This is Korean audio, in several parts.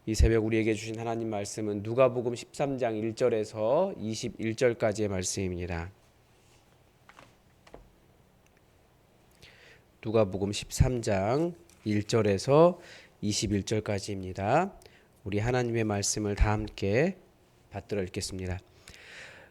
이 새벽 우리에게 주신 하나님 말씀은 누가복음 13장 1절에서 21절까지의 말씀입니다. 누가복음 13장 1절에서 21절까지입니다. 우리 하나님의 말씀을 다 함께 받들어 읽겠습니다.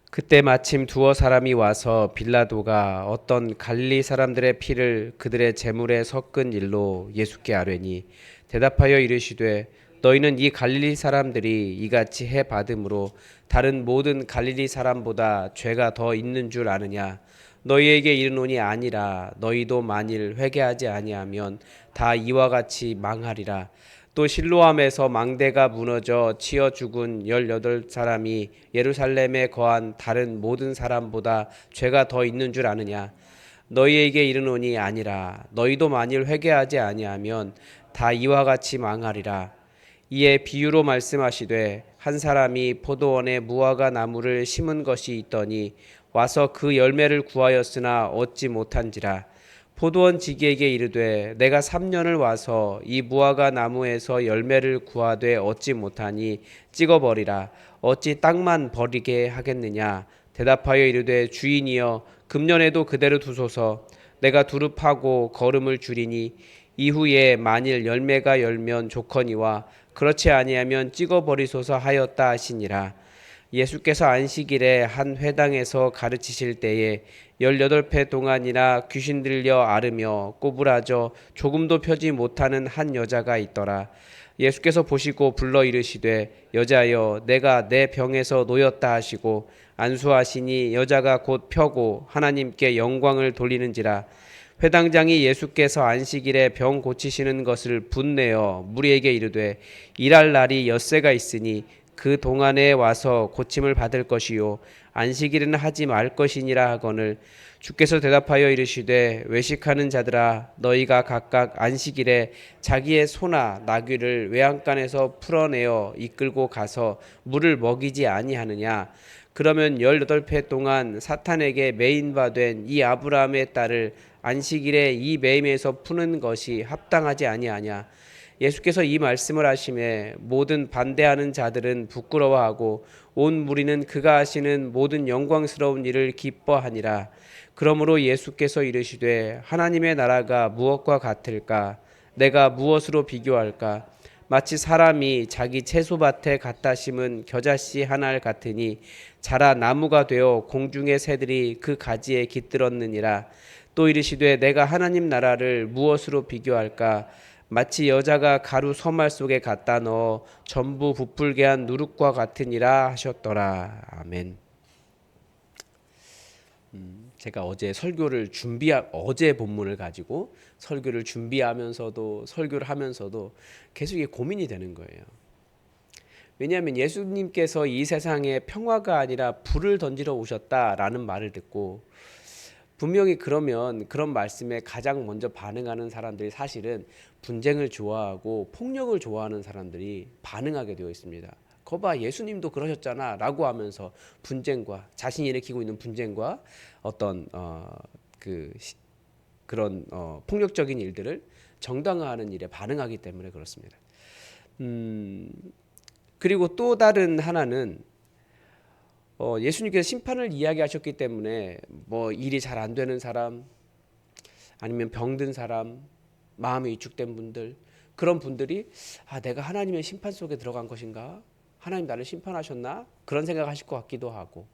그때 마침 두어 사람이 와서 빌라도가 어떤 갈릴리 사람들의 피를 그들의 제물에 섞은 일로 예수께 아뢰니 대답하여 이르시되 너희는 이 갈릴리 사람들이 이같이 해 받음으로 다른 모든 갈릴리 사람보다 죄가 더 있는 줄 아느냐? 너희에게 이르노니 아니라 너희도 만일 회개하지 아니하면 다 이와 같이 망하리라. 또 실로암에서 망대가 무너져 치어 죽은 18사람이 예루살렘에 거한 다른 모든 사람보다 죄가 더 있는 줄 아느냐? 너희에게 이르노니 아니라 너희도 만일 회개하지 아니하면 다 이와 같이 망하리라. 이에 비유로 말씀하시되 한 사람이 포도원에 무화과 나무를 심은 것이 있더니 와서 그 열매를 구하였으나 얻지 못한지라. 포도원 지기에게 이르되 내가 3년을 와서 이 무화과 나무에서 열매를 구하되 얻지 못하니 찍어버리라. 어찌 땅만 버리게 하겠느냐? 대답하여 이르되 주인이여 금년에도 그대로 두소서. 내가 두릅하고 거름을 줄이니 이후에 만일 열매가 열면 좋거니와 그렇지 아니하면 찍어버리소서 하였다 하시니라. 예수께서 안식일에 한 회당에서 가르치실 때에 18회 동안이나 귀신 들려 앓으며 꼬부라져 조금도 펴지 못하는 한 여자가 있더라. 예수께서 보시고 불러 이르시되 여자여 내가 내 병에서 놓였다 하시고 안수하시니 여자가 곧 펴고 하나님께 영광을 돌리는지라. 회당장이 예수께서 안식일에 병 고치시는 것을 분내어 무리에게 이르되 일할 날이 엿새가 있으니 그 동안에 와서 고침을 받을 것이요 안식일은 하지 말 것이니라 하거늘 주께서 대답하여 이르시되 외식하는 자들아 너희가 각각 안식일에 자기의 소나 나귀를 외양간에서 풀어내어 이끌고 가서 물을 먹이지 아니하느냐. 그러면 18회 동안 사탄에게 매인바된 이 아브라함의 딸을 안식일에 이 매임에서 푸는 것이 합당하지 아니하냐. 예수께서 이 말씀을 하심에 모든 반대하는 자들은 부끄러워하고 온 무리는 그가 하시는 모든 영광스러운 일을 기뻐하니라. 그러므로 예수께서 이르시되 하나님의 나라가 무엇과 같을까? 내가 무엇으로 비교할까? 마치 사람이 자기 채소밭에 갖다 심은 겨자씨 하나를 같으니 자라 나무가 되어 공중의 새들이 그 가지에 깃들었느니라. 또 이르시되 내가 하나님 나라를 무엇으로 비교할까? 마치 여자가 가루 서말 속에 갖다 넣어 전부 부풀게 한 누룩과 같으니라 하셨더라. 아멘. 제가 어제 본문을 가지고 설교를 준비하면서도 설교를 하면서도 계속 이게 고민이 되는 거예요. 왜냐하면 예수님께서 이 세상에 평화가 아니라 불을 던지러 오셨다라는 말을 듣고 분명히 그러면 그런 말씀에 가장 먼저 반응하는 사람들이 사실은 분쟁을 좋아하고 폭력을 좋아하는 사람들이 반응하게 되어 있습니다. 거봐 예수님도 그러셨잖아 라고 하면서 분쟁과 자신이 일으키고 있는 분쟁과 어떤 그런 폭력적인 일들을 정당화하는 일에 반응하기 때문에 그렇습니다. 그리고 또 다른 하나는 예수님께서 심판을 이야기하셨기 때문에 뭐 일이 잘 안 되는 사람 아니면 병든 사람 마음이 위축된 분들 그런 분들이 내가 하나님의 심판 속에 들어간 것인가? 하나님 나를 심판하셨나? 그런 생각하실 것 같기도 하고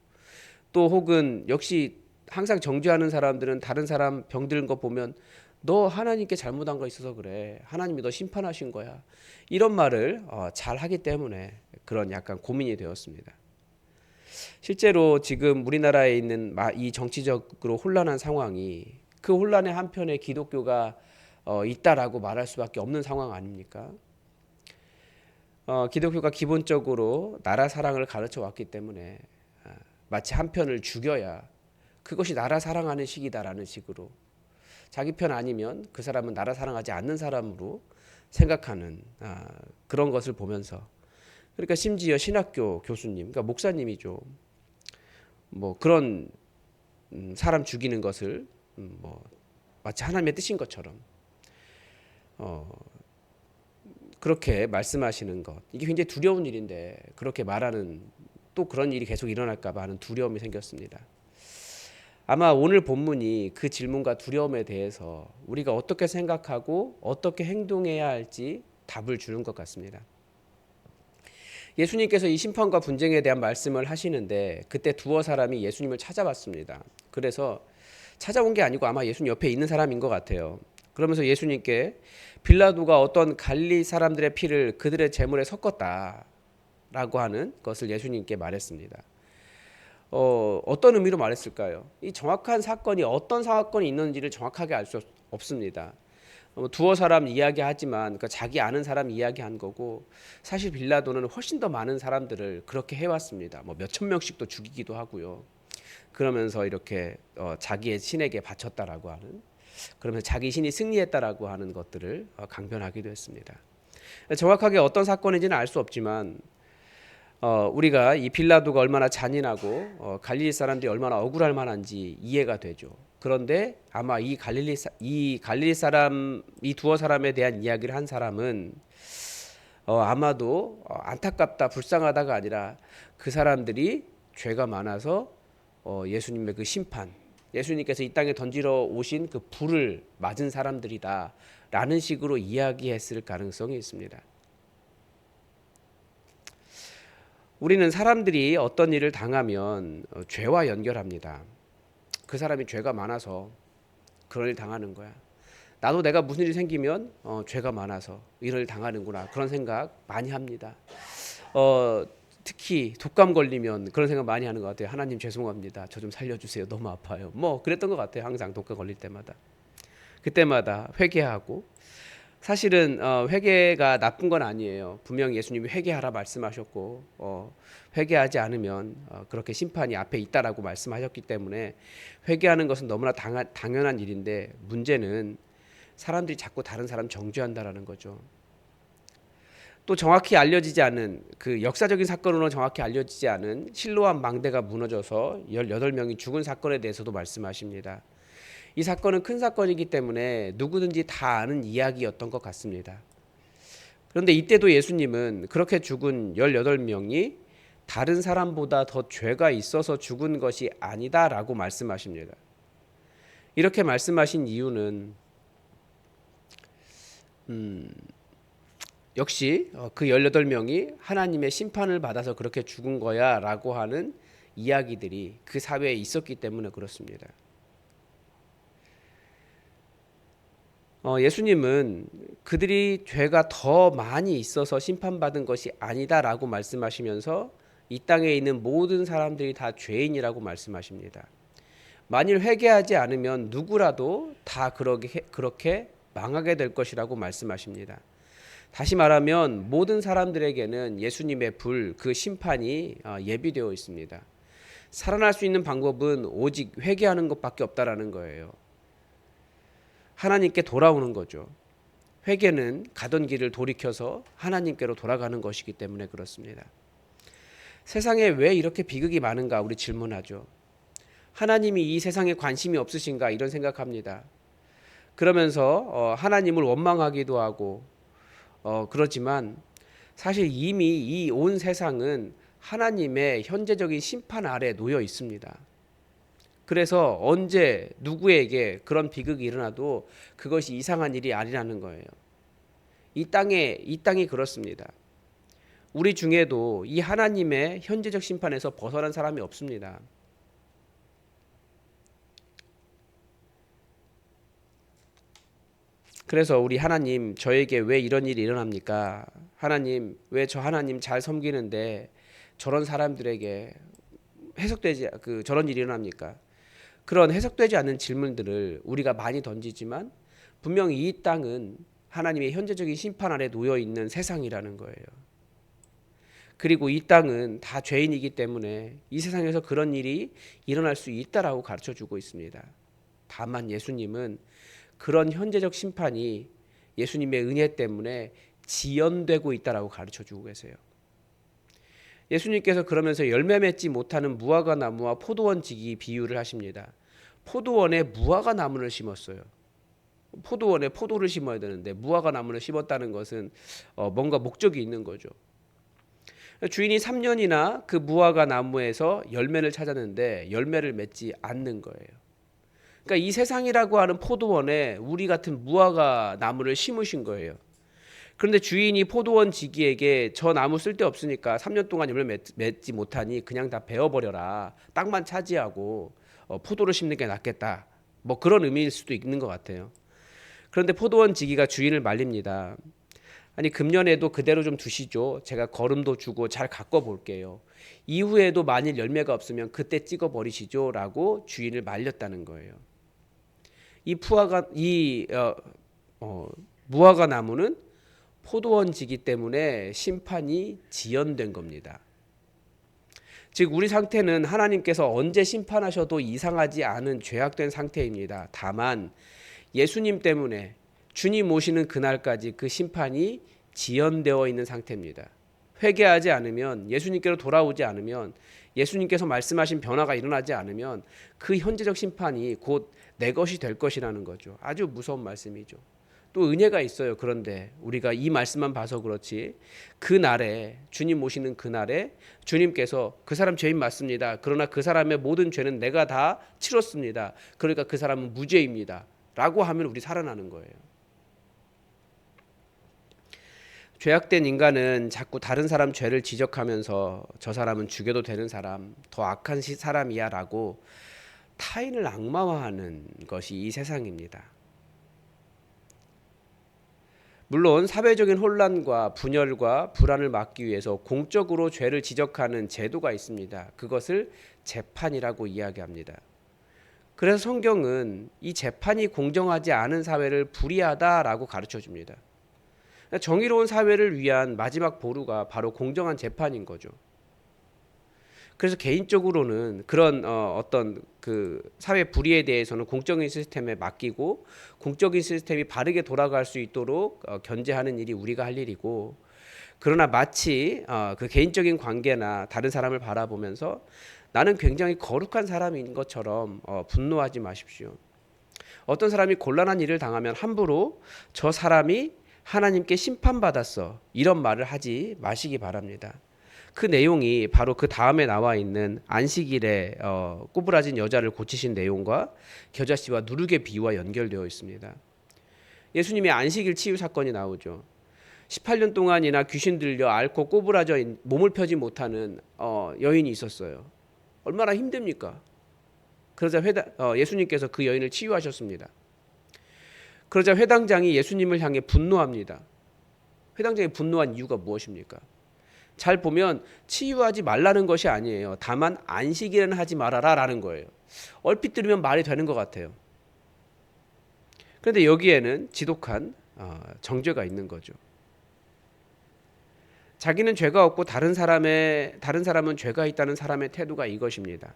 또 혹은 역시 항상 정죄하는 사람들은 다른 사람 병든 거 보면 너 하나님께 잘못한 거 있어서 그래. 하나님이 너 심판하신 거야. 이런 말을 잘 하기 때문에 그런 약간 고민이 되었습니다. 실제로 지금 우리나라에 있는 이 정치적으로 혼란한 상황이 그 혼란의 한편에 기독교가 있다라고 말할 수밖에 없는 상황 아닙니까? 기독교가 기본적으로 나라 사랑을 가르쳐 왔기 때문에 마치 한 편을 죽여야 그것이 나라 사랑하는 식이다라는 식으로 자기 편 아니면 그 사람은 나라 사랑하지 않는 사람으로 생각하는 그런 것을 보면서 그러니까 심지어 신학교 교수님, 그러니까 목사님이죠. 뭐 그런 사람 죽이는 것을 마치 하나님의 뜻인 것처럼 그렇게 말씀하시는 것, 이게 굉장히 두려운 일인데 그렇게 말하는, 또 그런 일이 계속 일어날까 봐 하는 두려움이 생겼습니다. 아마 오늘 본문이 그 질문과 두려움에 대해서 우리가 어떻게 생각하고 어떻게 행동해야 할지 답을 주는 것 같습니다. 예수님께서 이 심판과 분쟁에 대한 말씀을 하시는데 그때 두어 사람이 예수님을 찾아왔습니다. 그래서 찾아온 게 아니고 아마 예수님 옆에 있는 사람인 것 같아요. 그러면서 예수님께 빌라도가 어떤 갈릴리 사람들의 피를 그들의 제물에 섞었다라고 하는 것을 예수님께 말했습니다. 어떤 의미로 말했을까요? 이 정확한 사건이 어떤 사건이 있는지를 정확하게 알 수 없습니다. 두어 사람 이야기하지만 그러니까 자기 아는 사람 이야기한 거고, 사실 빌라도는 훨씬 더 많은 사람들을 그렇게 해왔습니다. 뭐 몇천 명씩도 죽이기도 하고요. 그러면서 이렇게 자기의 신에게 바쳤다라고 하는, 그러면서 자기 신이 승리했다라고 하는 것들을 강변하기도 했습니다. 정확하게 어떤 사건인지는 알 수 없지만 우리가 이 빌라도가 얼마나 잔인하고 갈릴리 사람들이 얼마나 억울할 만한지 이해가 되죠. 그런데 아마 이 갈릴리 사람, 이 두어 사람에 대한 이야기를 한 사람은 아마도 안타깝다, 불쌍하다가 아니라 그 사람들이 죄가 많아서 예수님의 그 심판, 예수님께서 이 땅에 던지러 오신 그 불을 맞은 사람들이다라는 식으로 이야기했을 가능성이 있습니다. 우리는 사람들이 어떤 일을 당하면 죄와 연결합니다. 그 사람이 죄가 많아서 그런 일 당하는 거야. 나도 내가 무슨 일이 생기면 죄가 많아서 이런 일 당하는구나, 그런 생각 많이 합니다. 특히 독감 걸리면 그런 생각 많이 하는 것 같아요. 하나님 죄송합니다. 저 좀 살려주세요. 너무 아파요. 뭐 그랬던 것 같아요. 항상 독감 걸릴 때마다. 그때마다 회개하고, 사실은 회개가 나쁜 건 아니에요. 분명히 예수님이 회개하라 말씀하셨고 회개하지 않으면 그렇게 심판이 앞에 있다라고 말씀하셨기 때문에 회개하는 것은 너무나 당연한 일인데, 문제는 사람들이 자꾸 다른 사람 정죄한다라는 거죠. 또 정확히 알려지지 않은, 그 역사적인 사건으로 정확히 알려지지 않은 실로암 망대가 무너져서 18명이 죽은 사건에 대해서도 말씀하십니다. 이 사건은 큰 사건이기 때문에 누구든지 다 아는 이야기였던 것 같습니다. 그런데 이때도 예수님은 그렇게 죽은 18명이 다른 사람보다 더 죄가 있어서 죽은 것이 아니다라고 말씀하십니다. 이렇게 말씀하신 이유는 역시 그 18명이 하나님의 심판을 받아서 그렇게 죽은 거야 라고 하는 이야기들이 그 사회에 있었기 때문에 그렇습니다. 예수님은 그들이 죄가 더 많이 있어서 심판받은 것이 아니다라고 말씀하시면서 이 땅에 있는 모든 사람들이 다 죄인이라고 말씀하십니다. 만일 회개하지 않으면 누구라도 다 그렇게 망하게 될 것이라고 말씀하십니다. 다시 말하면 모든 사람들에게는 예수님의 불, 그 심판이 예비되어 있습니다. 살아날 수 있는 방법은 오직 회개하는 것밖에 없다라는 거예요. 하나님께 돌아오는 거죠. 회개는 가던 길을 돌이켜서 하나님께로 돌아가는 것이기 때문에 그렇습니다. 세상에 왜 이렇게 비극이 많은가 우리 질문하죠. 하나님이 이 세상에 관심이 없으신가 이런 생각합니다. 그러면서 하나님을 원망하기도 하고 그렇지만 사실 이미 이 온 세상은 하나님의 현재적인 심판 아래 놓여 있습니다. 그래서 언제 누구에게 그런 비극이 일어나도 그것이 이상한 일이 아니라는 거예요. 이 땅이 그렇습니다. 우리 중에도 이 하나님의 현재적 심판에서 벗어난 사람이 없습니다. 그래서 우리 하나님, 저에게 왜 이런 일이 일어납니까? 하나님, 왜 저 하나님 잘 섬기는데 저런 사람들에게 저런 일이 일어납니까? 그런 해석되지 않는 질문들을 우리가 많이 던지지만 분명히 이 땅은 하나님의 현재적인 심판 아래 놓여 있는 세상이라는 거예요. 그리고 이 땅은 다 죄인이기 때문에 이 세상에서 그런 일이 일어날 수 있다라고 가르쳐 주고 있습니다. 다만 예수님은 그런 현재적 심판이 예수님의 은혜 때문에 지연되고 있다라고 가르쳐 주고 계세요. 예수님께서 그러면서 열매 맺지 못하는 무화과 나무와 포도원 지기 비유를 하십니다. 포도원에 무화과 나무를 심었어요. 포도원에 포도를 심어야 되는데 무화과 나무를 심었다는 것은 뭔가 목적이 있는 거죠. 주인이 3년이나 그 무화과 나무에서 열매를 찾았는데 열매를 맺지 않는 거예요. 그러니까 이 세상이라고 하는 포도원에 우리 같은 무화과 나무를 심으신 거예요. 그런데 주인이 포도원 지기에게 저 나무 쓸데없으니까 3년 동안 열매 맺지 못하니 그냥 다 베어버려라. 땅만 차지하고 포도를 심는 게 낫겠다. 뭐 그런 의미일 수도 있는 것 같아요. 그런데 포도원 지기가 주인을 말립니다. 아니 금년에도 그대로 좀 두시죠. 제가 거름도 주고 잘 가꿔 볼게요. 이후에도 만일 열매가 없으면 그때 찍어 버리시죠. 라고 주인을 말렸다는 거예요. 무화과 나무는 포도원지기 때문에 심판이 지연된 겁니다. 즉 우리 상태는 하나님께서 언제 심판하셔도 이상하지 않은 죄악된 상태입니다. 다만 예수님 때문에 주님 오시는 그날까지 그 심판이 지연되어 있는 상태입니다. 회개하지 않으면, 예수님께로 돌아오지 않으면, 예수님께서 말씀하신 변화가 일어나지 않으면 그 현재적 심판이 곧 내 것이 될 것이라는 거죠. 아주 무서운 말씀이죠. 또 은혜가 있어요. 그런데 우리가 이 말씀만 봐서 그렇지 그날에, 주님 오시는 그날에 주님께서 그 사람 죄인 맞습니다. 그러나 그 사람의 모든 죄는 내가 다 치렀습니다. 그러니까 그 사람은 무죄입니다. 라고 하면 우리 살아나는 거예요. 죄악된 인간은 자꾸 다른 사람 죄를 지적하면서 저 사람은 죽여도 되는 사람, 더 악한 사람이야 라고 타인을 악마화하는 것이 이 세상입니다. 물론 사회적인 혼란과 분열과 불안을 막기 위해서 공적으로 죄를 지적하는 제도가 있습니다. 그것을 재판이라고 이야기합니다. 그래서 성경은 이 재판이 공정하지 않은 사회를 불의하다라고 가르쳐 줍니다. 정의로운 사회를 위한 마지막 보루가 바로 공정한 재판인 거죠. 그래서 개인적으로는 그런 어떤 그 사회 불의에 대해서는 공적인 시스템에 맡기고 공적인 시스템이 바르게 돌아갈 수 있도록 견제하는 일이 우리가 할 일이고, 그러나 마치 그 개인적인 관계나 다른 사람을 바라보면서 나는 굉장히 거룩한 사람인 것처럼 분노하지 마십시오. 어떤 사람이 곤란한 일을 당하면 함부로 저 사람이 하나님께 심판받았어 이런 말을 하지 마시기 바랍니다. 그 내용이 바로 그 다음에 나와 있는 안식일에 꼬부라진 여자를 고치신 내용과 겨자씨와 누룩의 비유와 연결되어 있습니다. 예수님의 안식일 치유 사건이 나오죠. 18년 동안이나 귀신 들려 앓고 꼬부라져 몸을 펴지 못하는 여인이 있었어요. 얼마나 힘듭니까? 그러자 예수님께서 그 여인을 치유하셨습니다. 그러자 회당장이 예수님을 향해 분노합니다. 회당장이 분노한 이유가 무엇입니까? 잘 보면 치유하지 말라는 것이 아니에요. 다만 안식일은 하지 말아라 라는 거예요. 얼핏 들으면 말이 되는 것 같아요. 그런데 여기에는 지독한 정죄가 있는 거죠. 자기는 죄가 없고 다른 사람은 죄가 있다는 사람의 태도가 이것입니다.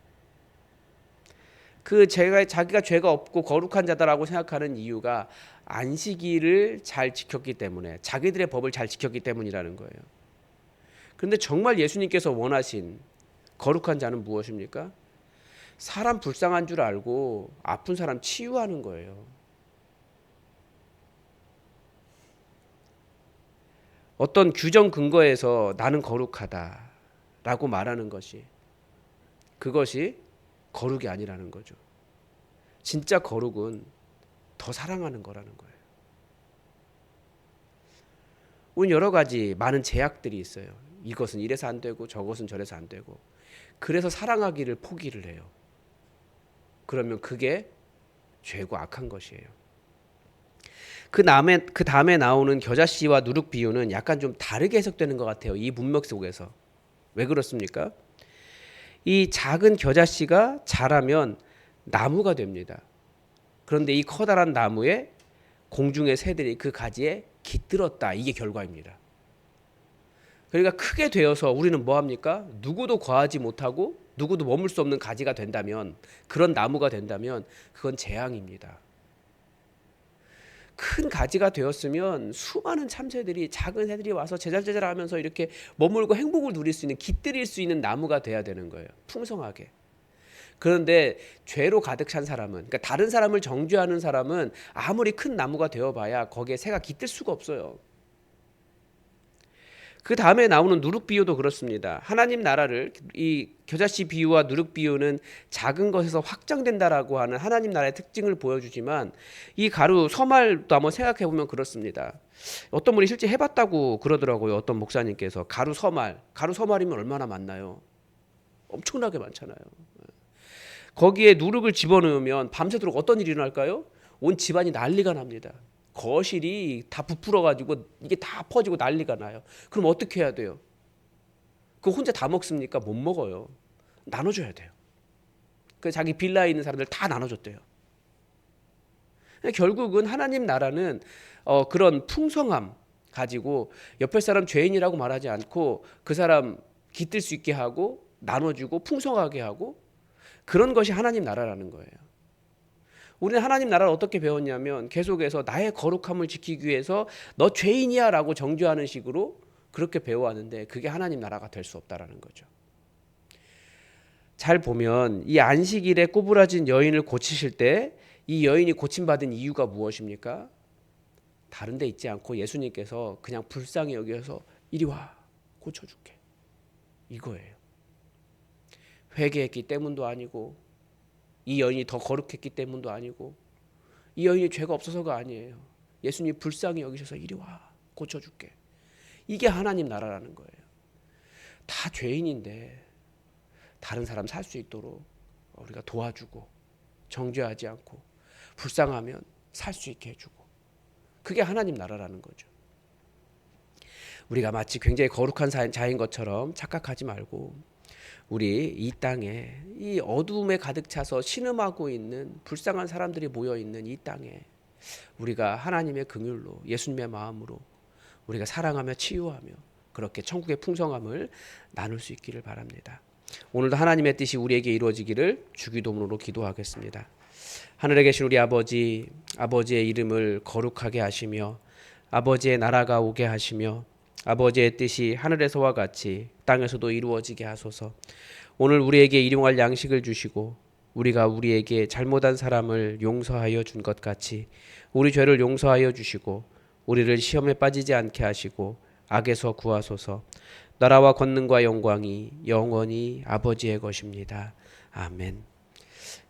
자기가 죄가 없고 거룩한 자다라고 생각하는 이유가 안식일을 잘 지켰기 때문에, 자기들의 법을 잘 지켰기 때문이라는 거예요. 그런데 정말 예수님께서 원하신 거룩한 자는 무엇입니까? 사람 불쌍한 줄 알고 아픈 사람 치유하는 거예요. 어떤 규정 근거에서 나는 거룩하다라고 말하는 그것이 거룩이 아니라는 거죠. 진짜 거룩은 더 사랑하는 거라는 거예요. 오늘 여러 가지 많은 제약들이 있어요. 이것은 이래서 안 되고 저것은 저래서 안 되고. 그래서 사랑하기를 포기를 해요. 그러면 그게 죄고 악한 것이에요. 그 다음에 나오는 겨자씨와 누룩 비유는 약간 좀 다르게 해석되는 것 같아요. 이 문맥 속에서. 왜 그렇습니까? 이 작은 겨자씨가 자라면 나무가 됩니다. 그런데 이 커다란 나무에 공중의 새들이 그 가지에 깃들었다. 이게 결과입니다. 그러니까 크게 되어서 우리는 뭐합니까? 누구도 과하지 못하고 누구도 머물 수 없는 가지가 된다면, 그런 나무가 된다면 그건 재앙입니다. 큰 가지가 되었으면 수많은 참새들이, 작은 새들이 와서 제잘제잘 하면서 이렇게 머물고 행복을 누릴 수 있는, 깃들일 수 있는 나무가 돼야 되는 거예요. 풍성하게. 그런데 죄로 가득 찬 사람은, 그러니까 다른 사람을 정죄하는 사람은 아무리 큰 나무가 되어봐야 거기에 새가 깃들 수가 없어요. 그 다음에 나오는 누룩 비유도 그렇습니다. 하나님 나라를, 이 겨자씨 비유와 누룩 비유는 작은 것에서 확장된다라고 하는 하나님 나라의 특징을 보여주지만, 이 가루 서말도 한번 생각해 보면 그렇습니다. 어떤 분이 실제 해봤다고 그러더라고요. 어떤 목사님께서 가루 서말이면 얼마나 많나요? 엄청나게 많잖아요. 거기에 누룩을 집어넣으면 밤새도록 어떤 일이 일어날까요? 온 집안이 난리가 납니다. 거실이 다 부풀어 가지고 이게 다 퍼지고 난리가 나요. 그럼 어떻게 해야 돼요? 그거 혼자 다 먹습니까? 못 먹어요. 나눠줘야 돼요. 그 자기 빌라에 있는 사람들 다 나눠줬대요. 결국은 하나님 나라는 그런 풍성함 가지고 옆에 사람 죄인이라고 말하지 않고 그 사람 깃들 수 있게 하고 나눠주고 풍성하게 하고, 그런 것이 하나님 나라라는 거예요. 우리는 하나님 나라를 어떻게 배웠냐면 계속해서 나의 거룩함을 지키기 위해서 너 죄인이야 라고 정죄하는 식으로 그렇게 배워왔는데, 그게 하나님 나라가 될 수 없다라는 거죠. 잘 보면 이 안식일에 꼬부라진 여인을 고치실 때 이 여인이 고침받은 이유가 무엇입니까? 다른 데 있지 않고 예수님께서 그냥 불쌍히 여겨서 이리 와 고쳐줄게, 이거예요. 회개했기 때문도 아니고, 이 여인이 더 거룩했기 때문도 아니고, 이 여인이 죄가 없어서가 아니에요. 예수님이 불쌍히 여기셔서 이리 와 고쳐줄게. 이게 하나님 나라라는 거예요. 다 죄인인데 다른 사람 살 수 있도록 우리가 도와주고, 정죄하지 않고 불쌍하면 살 수 있게 해주고, 그게 하나님 나라라는 거죠. 우리가 마치 굉장히 거룩한 자인 것처럼 착각하지 말고, 우리 이 땅에 이 어두움에 가득 차서 신음하고 있는 불쌍한 사람들이 모여 있는 이 땅에 우리가 하나님의 긍휼로, 예수님의 마음으로 우리가 사랑하며 치유하며 그렇게 천국의 풍성함을 나눌 수 있기를 바랍니다. 오늘도 하나님의 뜻이 우리에게 이루어지기를 주기도문으로 기도하겠습니다. 하늘에 계신 우리 아버지, 아버지의 이름을 거룩하게 하시며 아버지의 나라가 오게 하시며 아버지의 뜻이 하늘에서와 같이 땅에서도 이루어지게 하소서. 오늘 우리에게 일용할 양식을 주시고 우리가 우리에게 잘못한 사람을 용서하여 준 것 같이 우리 죄를 용서하여 주시고 우리를 시험에 빠지지 않게 하시고 악에서 구하소서. 나라와 권능과 영광이 영원히 아버지의 것입니다. 아멘.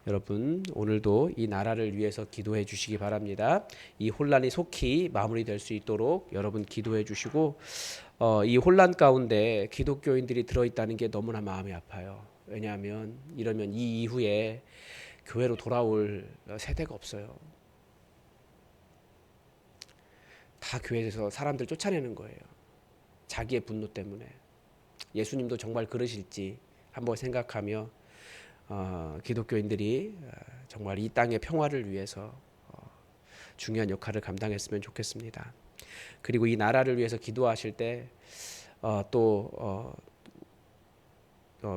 여러분, 오늘도 이 나라를 위해서 기도해 주시기 바랍니다. 이 혼란이 속히 마무리될 수 있도록 여러분 기도해 주시고, 이 혼란 가운데 기독교인들이 들어있다는 게 너무나 마음이 아파요. 왜냐하면 이러면 이 이후에 교회로 돌아올 세대가 없어요. 다 교회에서 사람들 쫓아내는 거예요. 자기의 분노 때문에. 예수님도 정말 그러실지 한번 생각하며 기독교인들이 정말 이 땅의 평화를 위해서 중요한 역할을 감당했으면 좋겠습니다. 그리고 이 나라를 위해서 기도하실 때 또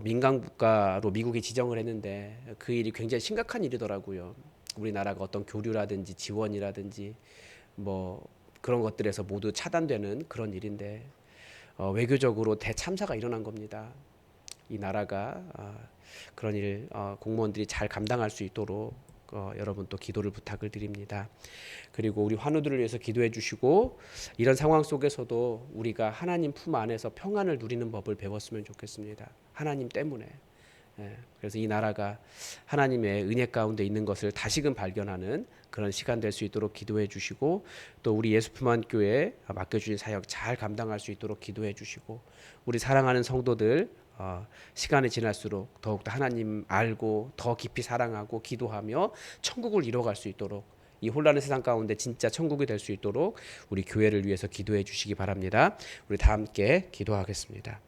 민간 국가로 미국이 지정을 했는데 그 일이 굉장히 심각한 일이더라고요. 우리나라가 어떤 교류라든지 지원이라든지 뭐 그런 것들에서 모두 차단되는 그런 일인데 외교적으로 대참사가 일어난 겁니다. 이 나라가 그런 일 공무원들이 잘 감당할 수 있도록 여러분 또 기도를 부탁을 드립니다. 그리고 우리 환우들을 위해서 기도해 주시고, 이런 상황 속에서도 우리가 하나님 품 안에서 평안을 누리는 법을 배웠으면 좋겠습니다. 하나님 때문에. 그래서 이 나라가 하나님의 은혜 가운데 있는 것을 다시금 발견하는 그런 시간 될 수 있도록 기도해 주시고, 또 우리 예수품안교회 맡겨주신 사역 잘 감당할 수 있도록 기도해 주시고, 우리 사랑하는 성도들 시간이 지날수록 더욱더 하나님 알고 더 깊이 사랑하고 기도하며 천국을 이뤄갈 수 있도록, 이 혼란의 세상 가운데 진짜 천국이 될 수 있도록 우리 교회를 위해서 기도해 주시기 바랍니다. 우리 다 함께 기도하겠습니다.